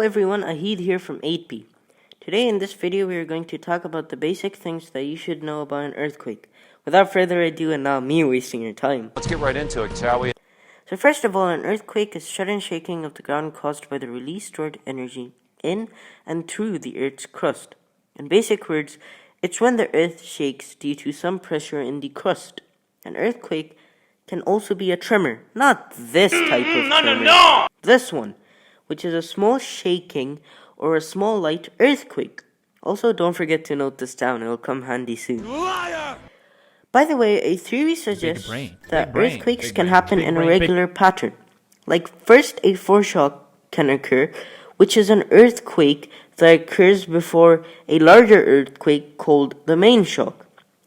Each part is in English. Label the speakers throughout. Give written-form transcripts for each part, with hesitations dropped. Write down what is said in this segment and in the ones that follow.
Speaker 1: everyone, Ahid here from 8p. Today in this video we are going to talk about the basic things that you should know about an earthquake. Without further ado and not me wasting your time.
Speaker 2: Let's get right into it, shall we?
Speaker 1: So first of all, an earthquake is sudden shaking of the ground caused by the released stored energy in and through the earth's crust. In basic words, it's when the earth shakes due to some pressure in the crust. An earthquake can also be a tremor, not this type of tremor. This one, which is a small shaking or a small light earthquake. Also, don't forget to note this down, it'll come handy soon.
Speaker 2: Liar!
Speaker 1: By the way, a theory suggests that earthquakes can happen in a regular pattern. Like first a foreshock can occur, which is an earthquake that occurs before a larger earthquake called the main shock.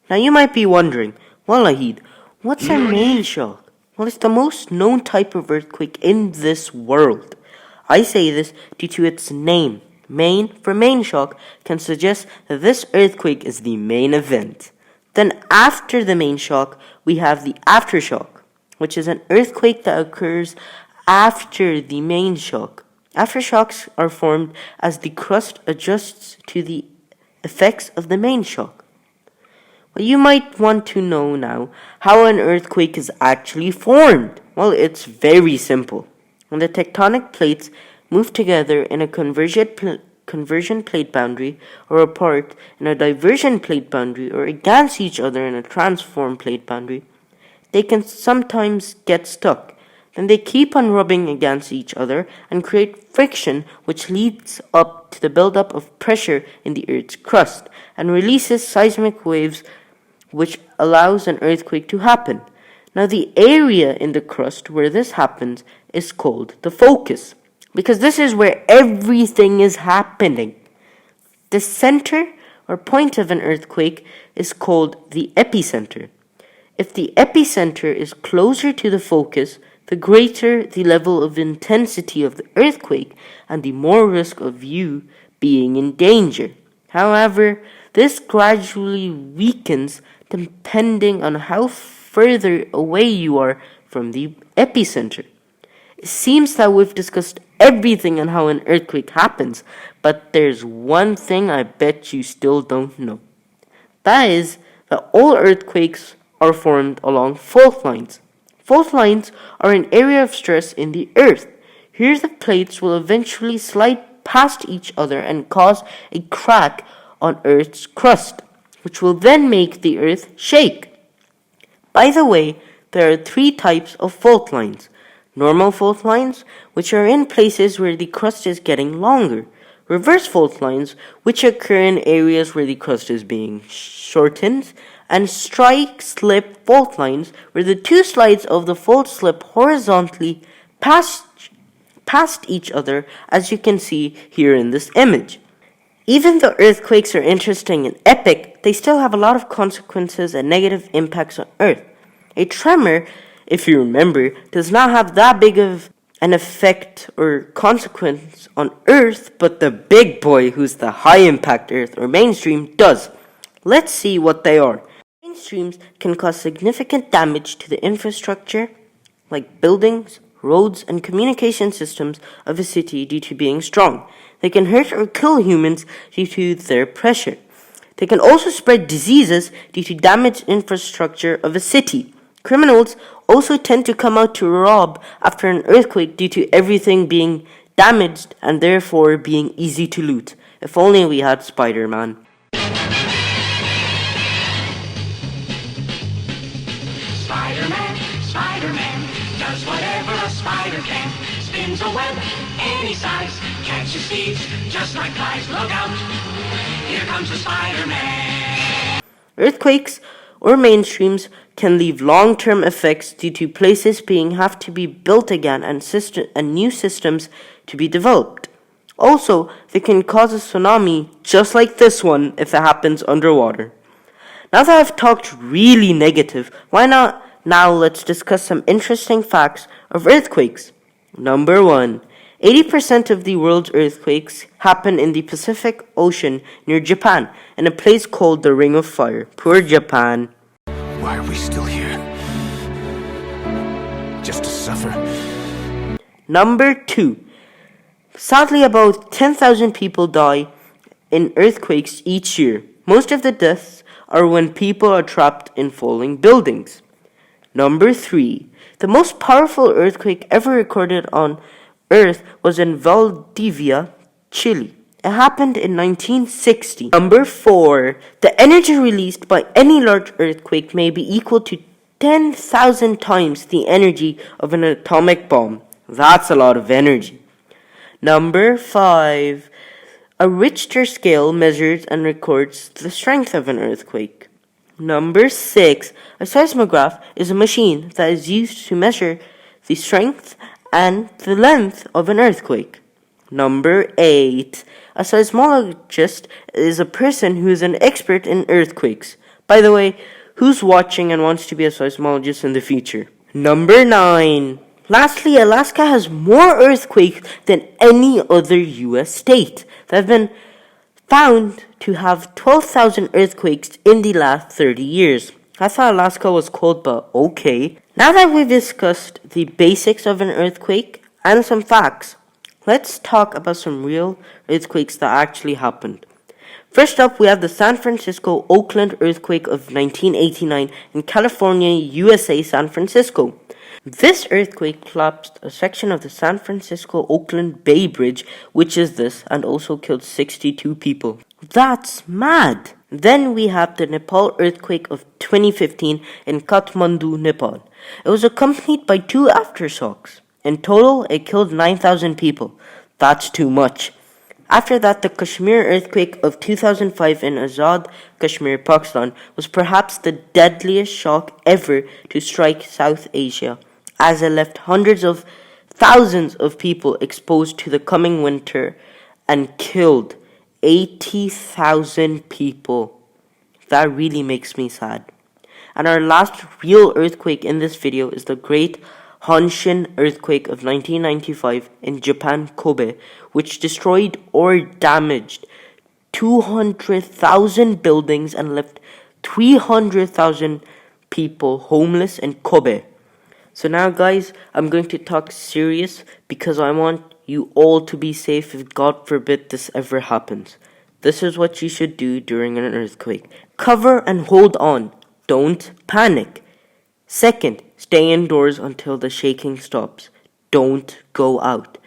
Speaker 1: Now you might be wondering, well Ahid, what's a main shock? Well, it's the most known type of earthquake in this world. I say this due to its name. Main for main shock can suggest that this earthquake is the main event. Then after the main shock, we have the aftershock, which is an earthquake that occurs after the main shock. Aftershocks are formed as the crust adjusts to the effects of the main shock. Well, you might want to know now how an earthquake is actually formed. Well, it's very simple. When the tectonic plates move together in a conversion plate boundary or apart in a diversion plate boundary or against each other in a transform plate boundary, they can sometimes get stuck. Then they keep on rubbing against each other and create friction, which leads up to the buildup of pressure in the Earth's crust and releases seismic waves, which allows an earthquake to happen. Now the area in the crust where this happens is called the focus, because this is where everything is happening. The center or point of an earthquake is called the epicenter. If the epicenter is closer to the focus, the greater the level of intensity of the earthquake and the more risk of you being in danger. However, this gradually weakens depending on how further away you are from the epicenter. It seems that we've discussed everything on how an earthquake happens, but there's one thing I bet you still don't know. That is that all earthquakes are formed along fault lines. Fault lines are an area of stress in the earth. Here the plates will eventually slide past each other and cause a crack on Earth's crust, which will then make the earth shake. By the way, there are three types of fault lines. Normal fault lines, which are in places where the crust is getting longer. Reverse fault lines, which occur in areas where the crust is being shortened. And strike-slip fault lines, where the two sides of the fault slip horizontally past each other, as you can see here in this image. Even though earthquakes are interesting and epic, they still have a lot of consequences and negative impacts on Earth. A tremor, if you remember, does not have that big of an effect or consequence on Earth, but the big boy, who's the high-impact Earth or mainstream, does. Let's see what they are. Mainstreams can cause significant damage to the infrastructure, like buildings, roads, and communication systems of a city due to being strong. They can hurt or kill humans due to their pressure. They can also spread diseases due to damaged infrastructure of a city. Criminals also tend to come out to rob after an earthquake due to everything being damaged and therefore being easy to loot. If only we had Spider-Man.
Speaker 3: Spider-Man does whatever a spider can. Spins a web any size, catches thieves just like flies. Look out, here comes the Spider-Man.
Speaker 1: Earthquakes or mainstreams can leave long-term effects due to places have to be built again and new systems to be developed. Also, they can cause a tsunami just like this one if it happens underwater. Now that I've talked really negative, why not now let's discuss some interesting facts of earthquakes. Number 1. 80% of the world's earthquakes happen in the Pacific Ocean near Japan, in a place called the Ring of Fire. Poor Japan.
Speaker 4: Why are we still here? Just to suffer?
Speaker 1: Number 2. Sadly, about 10,000 people die in earthquakes each year. Most of the deaths are when people are trapped in falling buildings. Number 3. The most powerful earthquake ever recorded on Earth was in Valdivia, Chile. It happened in 1960. Number 4. The energy released by any large earthquake may be equal to 10,000 times the energy of an atomic bomb. That's a lot of energy. Number 5. A Richter scale measures and records the strength of an earthquake. Number 6. A seismograph is a machine that is used to measure the strength and the length of an earthquake. Number 8. A seismologist is a person who is an expert in earthquakes. By the way, who's watching and wants to be a seismologist in the future? Number 9. Lastly, Alaska has more earthquakes than any other US state. They have been found to have 12,000 earthquakes in the last 30 years. I thought Alaska was cold, but okay. Now that we've discussed the basics of an earthquake and some facts, let's talk about some real earthquakes that actually happened. First up, we have the San Francisco Oakland earthquake of 1989 in California, USA, San Francisco. This earthquake collapsed a section of the San Francisco-Oakland Bay Bridge, which is this, and also killed 62 people. That's mad! Then we have the Nepal earthquake of 2015 in Kathmandu, Nepal. It was accompanied by 2 aftershocks. In total, it killed 9,000 people. That's too much. After that, the Kashmir earthquake of 2005 in Azad, Kashmir, Pakistan was perhaps the deadliest shock ever to strike South Asia, as it left hundreds of thousands of people exposed to the coming winter and killed 80,000 people. That really makes me sad. And our last real earthquake in this video is the Great Hanshin earthquake of 1995 in Japan, Kobe, which destroyed or damaged 200,000 buildings and left 300,000 people homeless in Kobe. So now, guys, I'm going to talk serious because I want you all to be safe if God forbid this ever happens. This is what you should do during an earthquake. Cover and hold on. Don't panic. Second, stay indoors until the shaking stops. Don't go out.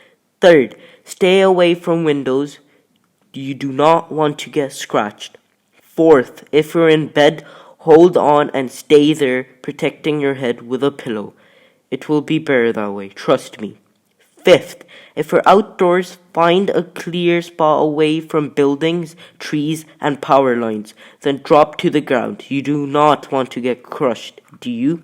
Speaker 1: Third, stay away from windows. You do not want to get scratched. Fourth, if you're in bed, hold on and stay there, protecting your head with a pillow. It will be better that way, trust me. Fifth, if you're outdoors, find a clear spot away from buildings, trees, and power lines. Then drop to the ground. You do not want to get crushed, do you?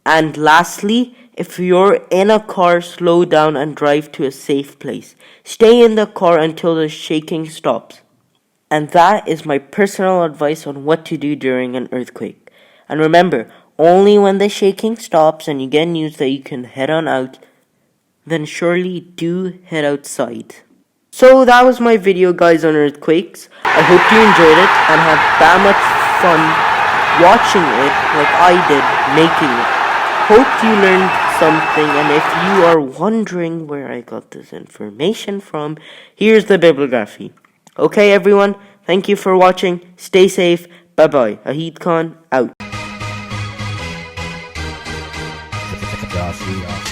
Speaker 1: And lastly, if you're in a car, slow down and drive to a safe place. Stay in the car until the shaking stops. And that is my personal advice on what to do during an earthquake. And remember, only when the shaking stops and you get news that you can head on out, then surely do head outside. So that was my video, guys, on earthquakes. I hope you enjoyed it and had that much fun watching it like I did making it. Hope you learned something, and if you are wondering where I got this information from, here's the bibliography. Okay, everyone, thank you for watching. Stay safe. Bye-bye. Ahid Khan, out.
Speaker 2: Josh,